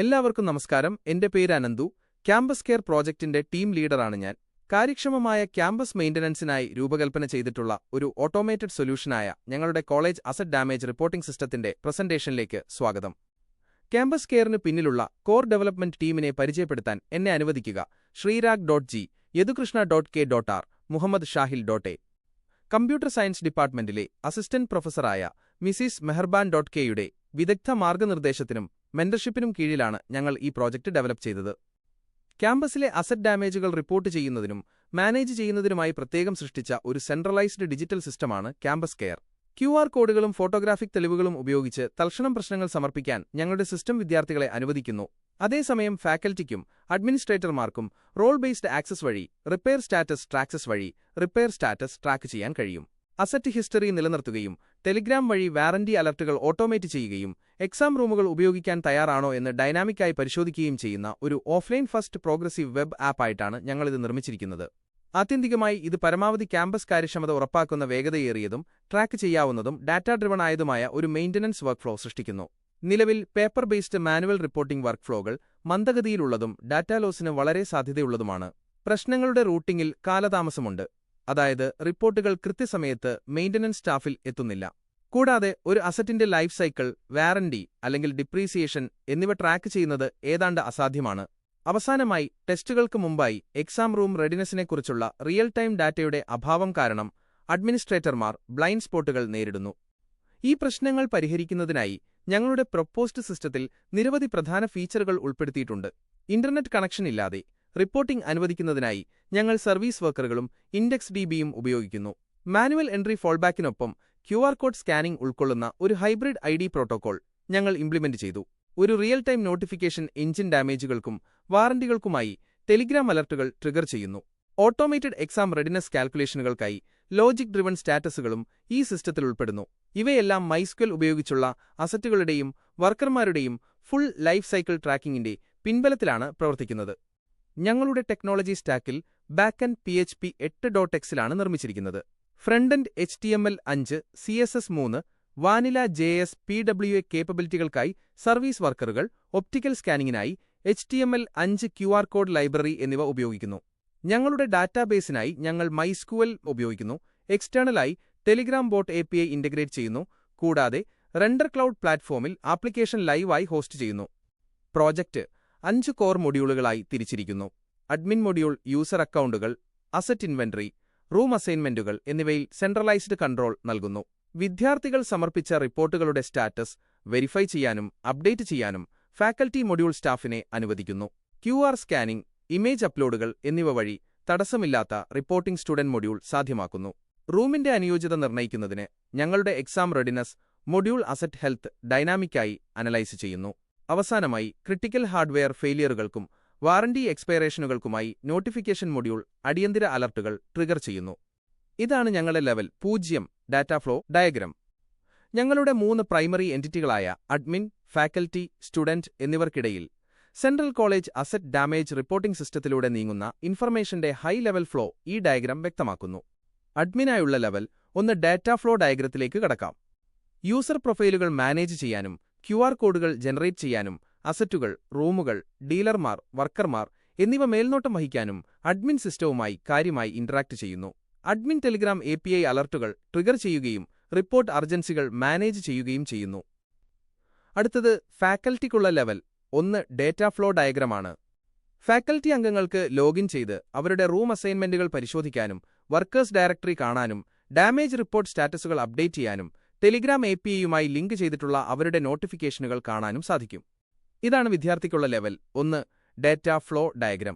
എല്ലാവർക്കും നമസ്കാരം. എന്റെ പേര് അനന്തു. ക്യാമ്പസ് കെയർ പ്രോജക്റ്റിന്റെ ടീം ലീഡറാണ് ഞാൻ. കാര്യക്ഷമമായ ക്യാമ്പസ് മെയിന്റനൻസിനായി രൂപകൽപ്പന ചെയ്തിട്ടുള്ള ഒരു ഓട്ടോമേറ്റഡ് സൊല്യൂഷനായ ഞങ്ങളുടെ കോളേജ് അസറ്റ് ഡാമേജ് റിപ്പോർട്ടിംഗ് സിസ്റ്റത്തിന്റെ പ്രസന്റേഷനിലേക്ക് സ്വാഗതം. ക്യാമ്പസ് കെയറിന് പിന്നിലുള്ള കോർ ഡെവലപ്മെന്റ് ടീമിനെ പരിചയപ്പെടുത്താൻ എന്നെ അനുവദിക്കുക. ശ്രീരാഗ്.ജി, യദുകൃഷ്ണ.കെ.ആർ, മുഹമ്മദ് ഷാഹിൽ.എ. കമ്പ്യൂട്ടർ സയൻസ് ഡിപ്പാർട്ട്മെന്റിലെ അസിസ്റ്റന്റ് പ്രൊഫസറായ മിസിസ് മെഹർബാൻ.കെയുടെ വിദഗ്ധ മാർഗനിർദ്ദേശത്തിനും മെന്റർഷിപ്പിനും കീഴിലാണ് ഞങ്ങൾ ഈ പ്രോജക്റ്റ് ഡെവലപ്പ് ചെയ്തത്. ക്യാമ്പസിലെ അസറ്റ് ഡാമേജുകൾ റിപ്പോർട്ട് ചെയ്യുന്നതിനും മാനേജ് ചെയ്യുന്നതിനുമായി പ്രത്യേകം സൃഷ്ടിച്ച ഒരു സെൻട്രലൈസ്ഡ് ഡിജിറ്റൽ സിസ്റ്റമാണ് ക്യാമ്പസ് കെയർ. QR കോഡുകളും ഫോട്ടോഗ്രാഫിക് തെളിവുകളും ഉപയോഗിച്ച് തൽക്ഷണം പ്രശ്നങ്ങൾ സമർപ്പിക്കാൻ ഞങ്ങളുടെ സിസ്റ്റം വിദ്യാർത്ഥികളെ അനുവദിക്കുന്നു. അതേസമയം ഫാക്കൽറ്റിക്കും അഡ്മിനിസ്ട്രേറ്റർമാർക്കും റോൾ ബേസ്ഡ് ആക്സസ് വഴി റിപ്പയർ സ്റ്റാറ്റസ് ട്രാക്ക് ചെയ്യാൻ കഴിയും. അസറ്റ് ഹിസ്റ്ററി നിലനിർത്തുകയും ടെലിഗ്രാം വഴി വാറന്റി അലർട്ടുകൾ ഓട്ടോമേറ്റ് ചെയ്യുകയും എക്സാം റൂമുകൾ ഉപയോഗിക്കാൻ തയ്യാറാണോ എന്ന് ഡൈനാമിക്കായി പരിശോധിക്കുകയും ചെയ്യുന്ന ഒരു ഓഫ്ലൈൻ ഫസ്റ്റ് പ്രോഗ്രസീവ് വെബ് ആപ്പായിട്ടാണ് ഞങ്ങളിത് നിർമ്മിച്ചിരിക്കുന്നത്. ആത്യന്തികമായി ഇത് പരമാവധി ക്യാമ്പസ് കാര്യക്ഷമത ഉറപ്പാക്കുന്ന വേഗതയേറിയതും ട്രാക്ക് ചെയ്യാവുന്നതും ഡാറ്റാ ഡ്രിവൺ ആയതുമായ ഒരു മെയിന്റനൻസ് വർക്ക്ഫ്ലോ സൃഷ്ടിക്കുന്നു. നിലവിൽ പേപ്പർ ബേസ്ഡ് മാനുവൽ റിപ്പോർട്ടിംഗ് വർക്ക്ഫ്ലോകൾ മന്ദഗതിയിലുള്ളതും ഡാറ്റാ ലോസിന് വളരെ സാധ്യതയുള്ളതുമാണ്. പ്രശ്നങ്ങളുടെ റൂട്ടിംഗിൽ കാലതാമസമുണ്ട്, അതായത് റിപ്പോർട്ടുകൾ കൃത്യസമയത്ത് മെയിന്റനൻസ് സ്റ്റാഫിൽ എത്തുന്നില്ല. കൂടാതെ ഒരു അസറ്റിന്റെ ലൈഫ് സൈക്കിൾ, വാറന്റി അല്ലെങ്കിൽ ഡിപ്രീസിയേഷൻ എന്നിവ ട്രാക്ക് ചെയ്യുന്നത് ഏതാണ്ട് അസാധ്യമാണ്. അവസാനമായി, ടെസ്റ്റുകൾക്ക് മുമ്പായി എക്സാം റൂം റെഡിനെസിനെക്കുറിച്ചുള്ള റിയൽ ടൈം ഡാറ്റയുടെ അഭാവം കാരണം അഡ്മിനിസ്ട്രേറ്റർമാർ ബ്ലൈൻഡ് സ്പോട്ടുകൾ നേരിടുന്നു. ഈ പ്രശ്നങ്ങൾ പരിഹരിക്കുന്നതിനായി ഞങ്ങളുടെ പ്രൊപ്പോസ്ഡ് സിസ്റ്റത്തിൽ നിരവധി പ്രധാന ഫീച്ചറുകൾ ഉൾപ്പെടുത്തിയിട്ടുണ്ട്. ഇന്റർനെറ്റ് കണക്ഷൻ ഇല്ലാതെ റിപ്പോർട്ടിംഗ് അനുവദിക്കുന്നതിനായി ഞങ്ങൾ സർവീസ് വർക്കറുകളും ഇൻഡെക്സ് DBയും ഉപയോഗിക്കുന്നു. മാനുവൽ എൻട്രി ഫോൾബാക്കിനൊപ്പം QR കോഡ് സ്കാനിംഗ് ഉൾക്കൊള്ളുന്ന ഒരു ഹൈബ്രിഡ് ID പ്രോട്ടോകോൾ ഞങ്ങൾ ഇംപ്ലിമെന്റ് ചെയ്തു. ഒരു റിയൽ ടൈം നോട്ടിഫിക്കേഷൻ എഞ്ചിൻ ഡാമേജുകൾക്കും വാറന്റികൾക്കുമായി ടെലിഗ്രാം അലർട്ടുകൾ ട്രിഗർ ചെയ്യുന്നു. ഓട്ടോമേറ്റഡ് എക്സാം റെഡിനെസ് കാൽക്കുലേഷനുകൾക്കായി ലോജിക് ഡ്രിവൺ സ്റ്റാറ്റസുകളും ഈ സിസ്റ്റത്തിൽ ഉൾപ്പെടുന്നു. ഇവയെല്ലാം MySQL ഉപയോഗിച്ചുള്ള അസറ്റുകളുടെയും വർക്കർമാരുടെയും ഫുൾ ലൈഫ് സൈക്കിൾ ട്രാക്കിംഗിന്റെ പിൻബലത്തിലാണ് പ്രവർത്തിക്കുന്നത്. ഞങ്ങളുടെ ടെക്നോളജി സ്റ്റാക്കിൽ ബാക്ക്എൻഡ് PHP 8.xലാണ് നിർമ്മിച്ചിരിക്കുന്നത്. Frontend HTML5, CSS3, vanilla JS, PWA കേപ്പബിലിറ്റികൾക്കായി സർവീസ് വർക്കറുകൾ, ഒപ്റ്റിക്കൽ സ്കാനിങ്ങിനായി HTML5 QR കോഡ് ലൈബ്രറി എന്നിവ ഉപയോഗിക്കുന്നു. ഞങ്ങളുടെ ഡാറ്റാബേസിനായി ഞങ്ങൾ MySQL ഉപയോഗിക്കുന്നു. എക്സ്റ്റേണലായി ടെലിഗ്രാം ബോട്ട് API ഇന്റഗ്രേറ്റ് ചെയ്യുന്നു. കൂടാതെ റെൻഡർ ക്ലൗഡ് പ്ലാറ്റ്ഫോമിൽ ആപ്ലിക്കേഷൻ ലൈവായി ഹോസ്റ്റ് ചെയ്യുന്നു. പ്രോജക്റ്റ് 5 കോർ മൊഡ്യൂളുകളായി തിരിച്ചിരിക്കുന്നു. അഡ്മിൻ മൊഡ്യൂൾ യൂസർ അക്കൗണ്ടുകൾ, അസറ്റ് ഇൻവെന്ററി, റൂം അസൈൻമെന്റുകൾ എന്നിവയിൽ സെൻട്രലൈസ്ഡ് കൺട്രോൾ നൽകുന്നു. വിദ്യാർത്ഥികൾ സമർപ്പിച്ച റിപ്പോർട്ടുകളുടെ സ്റ്റാറ്റസ് വെരിഫൈ ചെയ്യാനും അപ്ഡേറ്റ് ചെയ്യാനും ഫാക്കൽറ്റി മൊഡ്യൂൾ സ്റ്റാഫിനെ അനുവദിക്കുന്നു. QR സ്കാനിംഗ്, ഇമേജ് അപ്ലോഡുകൾ എന്നിവ വഴി തടസ്സമില്ലാത്ത റിപ്പോർട്ടിംഗ് സ്റ്റുഡന്റ് മൊഡ്യൂൾ സാധ്യമാക്കുന്നു. റൂമിന്റെ അനുയോജ്യത നിർണ്ണയിക്കുന്നതിന് ഞങ്ങളുടെ exam readiness module asset health ഡൈനാമിക്കായി അനലൈസ് ചെയ്യുന്നു. അവസാനമായി, ക്രിട്ടിക്കൽ ഹാർഡ്വെയർ ഫെയിലിയറുകൾക്കും വാറന്റി എക്സ്പയറേഷനുകൾക്കുമായി നോട്ടിഫിക്കേഷൻ മൊഡ്യൂൾ അടിയന്തര അലർട്ടുകൾ ട്രിഗർ ചെയ്യുന്നു. ഇതാണ് ഞങ്ങളുടെ ലെവൽ 0 ഡാറ്റാ ഫ്ലോ ഡയഗ്രം. ഞങ്ങളുടെ 3 പ്രൈമറി എൻറ്റിറ്റികളായ അഡ്മിൻ, ഫാക്കൽറ്റി, സ്റ്റുഡന്റ് എന്നിവർക്കിടയിൽ central college asset damage reporting സിസ്റ്റത്തിലൂടെ നീങ്ങുന്ന ഇൻഫർമേഷന്റെ ഹൈ ലെവൽ ഫ്ലോ ഈ ഡയഗ്രം വ്യക്തമാക്കുന്നു. അഡ്മിനായുള്ള ലെവൽ 1 ഡാറ്റാ ഫ്ലോ ഡയഗ്രത്തിലേക്ക് കടക്കാം. യൂസർ പ്രൊഫൈലുകൾ മാനേജ് ചെയ്യാനും QR കോഡുകൾ ജനറേറ്റ് ചെയ്യാനും അസറ്റുകൾ, റൂമുകൾ, ഡീലർമാർ, വർക്കർമാർ എന്നിവ മേൽനോട്ടം വഹിക്കാനും അഡ്മിൻ സിസ്റ്റവുമായി കാര്യമായി ഇന്ററാക്ട് ചെയ്യുന്നു. അഡ്മിൻ ടെലിഗ്രാം API അലർട്ടുകൾ ട്രിഗർ ചെയ്യുകയും റിപ്പോർട്ട് അർജൻസികൾ മാനേജ് ചെയ്യുകയും ചെയ്യുന്നു. അടുത്തത് ഫാക്കൽറ്റിക്കുള്ള ലെവൽ 1 ഡാറ്റാ ഫ്ലോ ഡയഗ്രമാണ്. ഫാക്കൽറ്റി അംഗങ്ങൾക്ക് ലോഗിൻ ചെയ്ത് അവരുടെ റൂം അസൈൻമെന്റുകൾ പരിശോധിക്കാനും വർക്കേഴ്സ് ഡയറക്ടറി കാണാനും ഡാമേജ് റിപ്പോർട്ട് സ്റ്റാറ്റസുകൾ അപ്ഡേറ്റ് ചെയ്യാനും ടെലിഗ്രാം APIയുമായി ലിങ്ക് ചെയ്തിട്ടുള്ള അവരുടെ നോട്ടിഫിക്കേഷനുകൾ കാണാനും സാധിക്കും. ഇതാണ് വിദ്യാർത്ഥിക്കുള്ള ലെവൽ 1 ഡാറ്റാ ഫ്ലോ ഡയഗ്രം.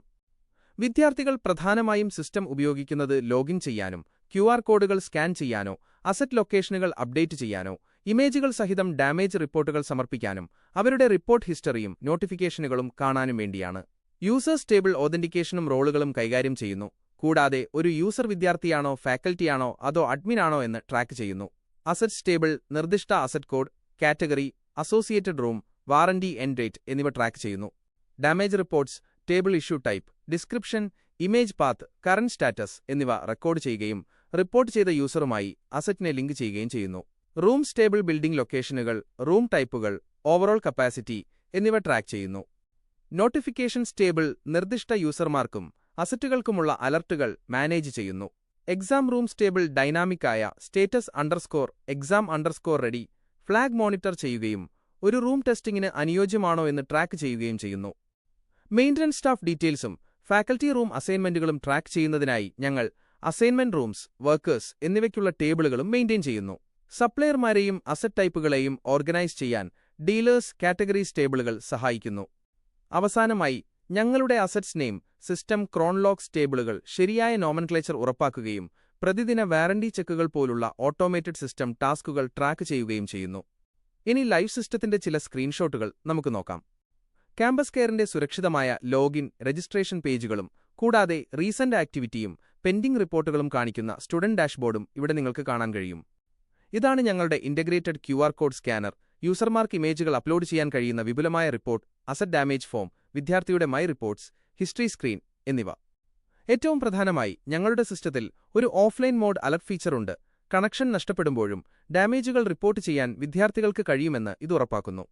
വിദ്യാർത്ഥികൾ പ്രധാനമായും സിസ്റ്റം ഉപയോഗിക്കുന്നത് ലോഗിൻ ചെയ്യാനും QR കോഡുകൾ സ്കാൻ ചെയ്യാനോ അസറ്റ് ലൊക്കേഷനുകൾ അപ്ഡേറ്റ് ചെയ്യാനോ ഇമേജുകൾ സഹിതം ഡാമേജ് റിപ്പോർട്ടുകൾ സമർപ്പിക്കാനും അവരുടെ റിപ്പോർട്ട് ഹിസ്റ്ററിയും നോട്ടിഫിക്കേഷനുകളും കാണാനും വേണ്ടിയാണ്. യൂസേഴ്സ് ടേബിൾ ഓതന്റിക്കേഷനും റോളുകളും കൈകാര്യം ചെയ്യുന്നു. കൂടാതെ ഒരു യൂസർ വിദ്യാർത്ഥിയാണോ, ഫാക്കൽറ്റിയാണോ അതോ അഡ്മിനാണോ എന്ന് ട്രാക്ക് ചെയ്യുന്നു. അസറ്റ്സ് ടേബിൾ നിർദ്ദിഷ്ട asset code, category, associated room, warranty end date എന്നിവ ട്രാക്ക് ചെയ്യുന്നു. Damage reports, table issue type, description, image path, current status എന്നിവ റെക്കോർഡ് ചെയ്യുകയും റിപ്പോർട്ട് ചെയ്ത യൂസറുമായി അസറ്റിനെ ലിങ്ക് ചെയ്യുകയും ചെയ്യുന്നു. റൂം സ്റ്റേബിൾ ബിൽഡിംഗ് ലൊക്കേഷനുകൾ, റൂം ടൈപ്പുകൾ, ഓവറോൾ കപ്പാസിറ്റി എന്നിവ ട്രാക്ക് ചെയ്യുന്നു. നോട്ടിഫിക്കേഷൻസ് ടേബിൾ നിർദ്ദിഷ്ട യൂസർമാർക്കും അസറ്റുകൾക്കുമുള്ള അലർട്ടുകൾ മാനേജ് ചെയ്യുന്നു. എക്സാം റൂംസ് ടേബിൾ ഡൈനാമിക്കായ status_exam_ready ഫ്ലാഗ് മോണിറ്റർ ചെയ്യുകയും ഒരു റൂം ടെസ്റ്റിംഗിന് അനുയോജ്യമാണോ എന്ന് ട്രാക്ക് ചെയ്യുകയും ചെയ്യുന്നു. മെയിൻ്റനൻസ് സ്റ്റാഫ് ഡീറ്റെയിൽസും ഫാക്കൽറ്റി റൂം അസൈൻമെന്റുകളും ട്രാക്ക് ചെയ്യുന്നതിനായി ഞങ്ങൾ അസൈൻമെന്റ് റൂംസ്, വർക്കേഴ്സ് എന്നിവയ്ക്കുള്ള ടേബിളുകളും മെയിൻറ്റെയിൻ ചെയ്യുന്നു. സപ്ലയർമാരെയും അസറ്റ് ടൈപ്പുകളെയും ഓർഗനൈസ് ചെയ്യാൻ ഡീലേഴ്സ് കാറ്റഗറീസ് ടേബിളുകൾ സഹായിക്കുന്നു. അവസാനമായി, ഞങ്ങളുടെ അസറ്റ്സ് നെയിം, സിസ്റ്റം ക്രോൺലോഗ്സ് ടേബിളുകൾ ശരിയായ നോമൻക്ലേച്ചർ ഉറപ്പാക്കുകയും പ്രതിദിന വാറണ്ടി ചെക്കുകൾ പോലുള്ള ഓട്ടോമേറ്റഡ് സിസ്റ്റം ടാസ്കുകൾ ട്രാക്ക് ചെയ്യുകയും ചെയ്യുന്നു. ഇനി ലൈവ് സിസ്റ്റത്തിന്റെ ചില സ്ക്രീൻഷോട്ടുകൾ നമുക്ക് നോക്കാം. ക്യാമ്പസ് കെയറിന്റെ സുരക്ഷിതമായ ലോഗിൻ, രജിസ്ട്രേഷൻ പേജുകളും കൂടാതെ റീസെന്റ് ആക്ടിവിറ്റിയും പെൻഡിംഗ് റിപ്പോർട്ടുകളും കാണിക്കുന്ന സ്റ്റുഡന്റ് ഡാഷ്ബോർഡും ഇവിടെ നിങ്ങൾക്ക് കാണാൻ കഴിയും. ഇതാണ് ഞങ്ങളുടെ ഇന്റഗ്രേറ്റഡ് QR കോഡ് സ്കാനർ, യൂസർമാർക്ക് ഇമേജുകൾ അപ്ലോഡ് ചെയ്യാൻ കഴിയുന്ന വിപുലമായ റിപ്പോർട്ട്, അസറ്റ് ഡാമേജ് ഫോം, വിദ്യാർത്ഥിയുടെ മൈ റിപ്പോർട്ട്സ്, ഹിസ്റ്ററി സ്ക്രീൻ എന്നിവ. ഏറ്റവും പ്രധാനമായി, ഞങ്ങളുടെ സിസ്റ്റത്തിൽ ഒരു ഓഫ്ലൈൻ മോഡ് അലർട്ട് ഫീച്ചർ ഉണ്ട്. കണക്ഷൻ നഷ്ടപ്പെടുമ്പോഴും ഡാമേജുകൾ റിപ്പോർട്ട് ചെയ്യാൻ വിദ്യാർത്ഥികൾക്ക് കഴിയുമെന്ന് ഇത് ഉറപ്പാക്കുന്നു.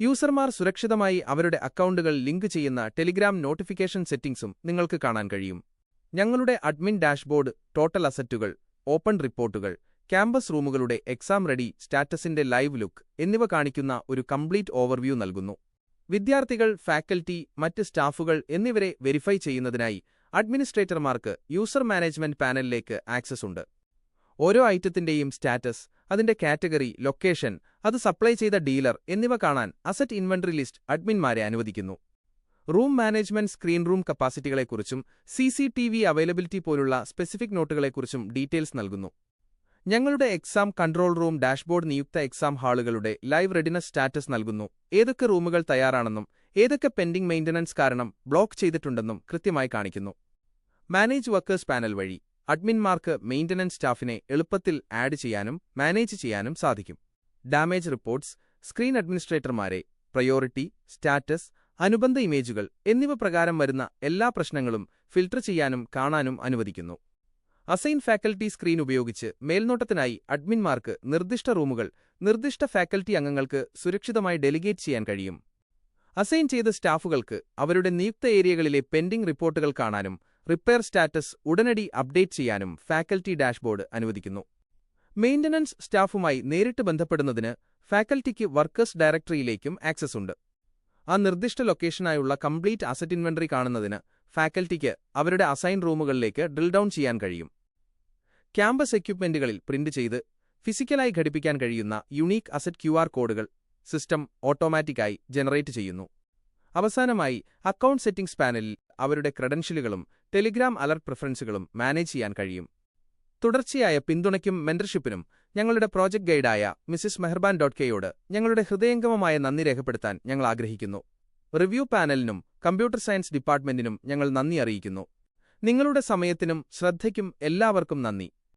യൂസർമാർ സുരക്ഷിതമായി അവരുടെ അക്കൗണ്ടുകൾ ലിങ്ക് ചെയ്യുന്ന ടെലിഗ്രാം നോട്ടിഫിക്കേഷൻ സെറ്റിംഗ്സും നിങ്ങൾക്ക് കാണാൻ കഴിയും. ഞങ്ങളുടെ അഡ്മിൻ ഡാഷ്ബോർഡ് ടോട്ടൽ അസറ്റുകൾ, ഓപ്പൺ റിപ്പോർട്ടുകൾ, ക്യാമ്പസ് റൂമുകളുടെ എക്സാം റെഡി സ്റ്റാറ്റസിന്റെ ലൈവ് ലുക്ക് എന്നിവ കാണിക്കുന്ന ഒരു കംപ്ലീറ്റ് ഓവർവ്യൂ നൽകുന്നു. വിദ്യാർത്ഥികൾ, ഫാക്കൽറ്റി, മറ്റ് സ്റ്റാഫുകൾ എന്നിവരെ വെരിഫൈ ചെയ്യുന്നതിനായി അഡ്മിനിസ്ട്രേറ്റർമാർക്ക് യൂസർ മാനേജ്മെന്റ് പാനലിലേക്ക് ആക്സസ് ഉണ്ട്. ഓരോ ഐറ്റത്തിന്റെയും സ്റ്റാറ്റസ്, അതിന്റെ കാറ്റഗറി, ലൊക്കേഷൻ, അത് സപ്ലൈ ചെയ്ത ഡീലർ എന്നിവ കാണാൻ അസറ്റ് ഇൻവെന്ററി ലിസ്റ്റ് അഡ്മിന്മാരെ അനുവദിക്കുന്നു. റൂം മാനേജ്മെന്റ് സ്ക്രീൻ റൂം കപ്പാസിറ്റികളെക്കുറിച്ചും CCTV അവൈലബിലിറ്റി പോലുള്ള സ്പെസിഫിക് നോട്ടുകളെക്കുറിച്ചും ഡീറ്റെയിൽസ് നൽകുന്നു. ഞങ്ങളുടെ എക്സാം കൺട്രോൾ റൂം ഡാഷ്ബോർഡ് നിയുക്ത എക്സാം ഹാളുകളുടെ ലൈവ് റെഡിനസ് സ്റ്റാറ്റസ് നൽകുന്നു. ഏതൊക്കെ റൂമുകൾ തയ്യാറാണെന്നും ഏതൊക്കെ പെൻഡിംഗ് മെയിൻ്റനൻസ് കാരണം ബ്ലോക്ക് ചെയ്തിട്ടുണ്ടെന്നും കൃത്യമായി കാണിക്കുന്നു. മാനേജ് വർക്കേഴ്സ് പാനൽ വഴി അഡ്മിന്മാർക്ക് മെയിൻ്റനൻസ് സ്റ്റാഫിനെ എളുപ്പത്തിൽ ആഡ് ചെയ്യാനും മാനേജ് ചെയ്യാനും സാധിക്കും. ഡാമേജ് റിപ്പോർട്ട്സ് സ്ക്രീൻ അഡ്മിനിസ്ട്രേറ്റർമാരെ പ്രയോറിറ്റി, സ്റ്റാറ്റസ്, അനുബന്ധ ഇമേജുകൾ എന്നിവ പ്രകാരം വരുന്ന എല്ലാ പ്രശ്നങ്ങളും ഫിൽട്ടർ ചെയ്യാനും കാണാനും അനുവദിക്കുന്നു. അസൈൻ ഫാക്കൽറ്റി സ്ക്രീൻ ഉപയോഗിച്ച് മേൽനോട്ടത്തിനായി അഡ്മിന്മാർക്ക് നിർദ്ദിഷ്ട റൂമുകൾ നിർദ്ദിഷ്ട ഫാക്കൽറ്റി അംഗങ്ങൾക്ക് സുരക്ഷിതമായി ഡെലിഗേറ്റ് ചെയ്യാൻ കഴിയും. അസൈൻ ചെയ്ത സ്റ്റാഫുകൾക്ക് അവരുടെ നിയുക്ത ഏരിയകളിലെ പെൻഡിംഗ് റിപ്പോർട്ടുകൾ കാണാനും റിപ്പയർ സ്റ്റാറ്റസ് ഉടനടി അപ്ഡേറ്റ് ചെയ്യാനും ഫാക്കൽറ്റി ഡാഷ്ബോർഡ് അനുവദിക്കുന്നു. മെയിൻ്റനൻസ് സ്റ്റാഫുമായി നേരിട്ട് ബന്ധപ്പെടുന്നതിന് ഫാക്കൽറ്റിക്ക് വർക്കേഴ്സ് ഡയറക്ടറിയിലേക്കും ആക്സസ് ഉണ്ട്. ആ നിർദ്ദിഷ്ട ലൊക്കേഷനായുള്ള കംപ്ലീറ്റ് അസറ്റ് ഇൻവെന്ററി കാണുന്നതിന് ഫാക്കൽറ്റിക്ക് അവരുടെ അസൈൻ റൂമുകളിലേക്ക് ഡ്രിൽ ഡൗൺ ചെയ്യാൻ കഴിയും. ക്യാമ്പസ് എക്യുപ്മെന്റുകളിൽ പ്രിന്റ് ചെയ്ത് ഫിസിക്കലായി ഘടിപ്പിക്കാൻ കഴിയുന്ന യുണീക്ക് അസറ്റ് QR കോഡുകൾ സിസ്റ്റം ഓട്ടോമാറ്റിക്കായി ജനറേറ്റ് ചെയ്യുന്നു. അവസാനമായി, അക്കൗണ്ട് സെറ്റിംഗ്സ് പാനലിൽ അവരുടെ ക്രെഡൻഷ്യലുകളും ടെലിഗ്രാം അലർട്ട് പ്രിഫറൻസുകളും മാനേജ് ചെയ്യാൻ കഴിയും. തുടർച്ചയായ പിന്തുണയ്ക്കും മെന്റർഷിപ്പിനും ഞങ്ങളുടെ പ്രോജക്ട് ഗൈഡായ മിസിസ് മെഹർബാൻ.കെയോട് ഞങ്ങളുടെ ഹൃദയംഗമമായ നന്ദി രേഖപ്പെടുത്താൻ ഞങ്ങൾ ആഗ്രഹിക്കുന്നു. റിവ്യൂ പാനലിനും കമ്പ്യൂട്ടർ സയൻസ് ഡിപ്പാർട്ട്മെന്റിനും ഞങ്ങൾ നന്ദി അറിയിക്കുന്നു. നിങ്ങളുടെ സമയത്തിനും ശ്രദ്ധയ്ക്കും എല്ലാവർക്കും നന്ദി.